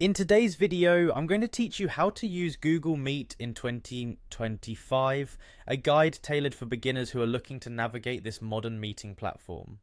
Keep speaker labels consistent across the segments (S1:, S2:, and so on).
S1: In today's video, I'm going to teach you how to use Google Meet in 2025, a guide tailored for beginners who are looking to navigate this modern meeting platform.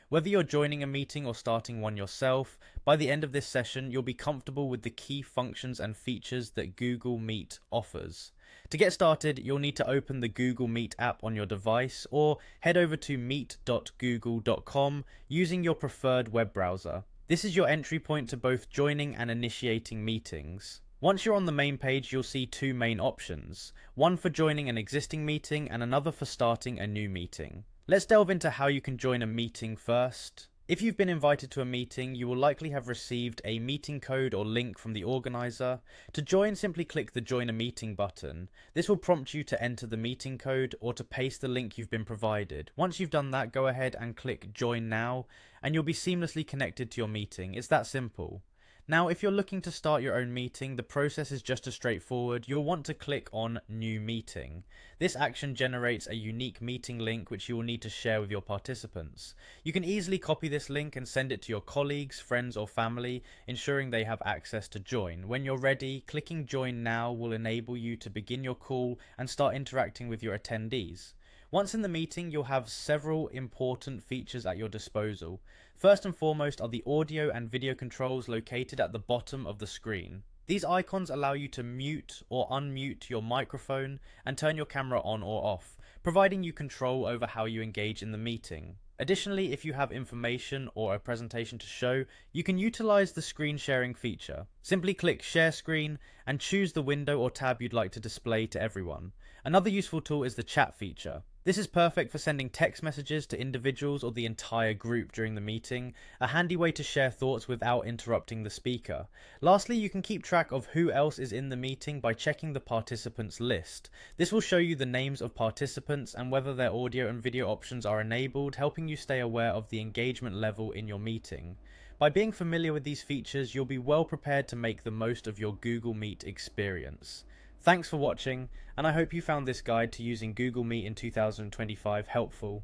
S1: Whether you're joining a meeting or starting one yourself, by the end of this session, you'll be comfortable with the key functions and features that Google Meet offers. To get started, you'll need to open the Google Meet app on your device or head over to meet.google.com using your preferred web browser. This is your entry point to both joining and initiating meetings. Once you're on the main page, you'll see two main options, one for joining an existing meeting and another for starting a new meeting. Let's delve into how you can join a meeting first. If you've been invited to a meeting, you will likely have received a meeting code or link from the organizer. To join, simply click the Join a Meeting button. This will prompt you to enter the meeting code or to paste the link you've been provided. Once you've done that, go ahead and click Join Now, and you'll be seamlessly connected to your meeting. It's that simple. Now, if you're looking to start your own meeting, the process is just as straightforward. You'll want to click on New Meeting. This action generates a unique meeting link which you will need to share with your participants. You can easily copy this link and send it to your colleagues, friends, or family, ensuring they have access to join. When you're ready, clicking Join Now will enable you to begin your call and start interacting with your attendees. Once in the meeting, you'll have several important features at your disposal. First and foremost are the audio and video controls located at the bottom of the screen. These icons allow you to mute or unmute your microphone and turn your camera on or off, providing you control over how you engage in the meeting. Additionally, if you have information or a presentation to show, you can utilize the screen sharing feature. Simply click Share Screen and choose the window or tab you'd like to display to everyone. Another useful tool is the chat feature. This is perfect for sending text messages to individuals or the entire group during the meeting, a handy way to share thoughts without interrupting the speaker. Lastly, you can keep track of who else is in the meeting by checking the participants list. This will show you the names of participants and whether their audio and video options are enabled, helping you stay aware of the engagement level in your meeting. By being familiar with these features, you'll be well prepared to make the most of your Google Meet experience. Thanks for watching, and I hope you found this guide to using Google Meet in 2025 helpful.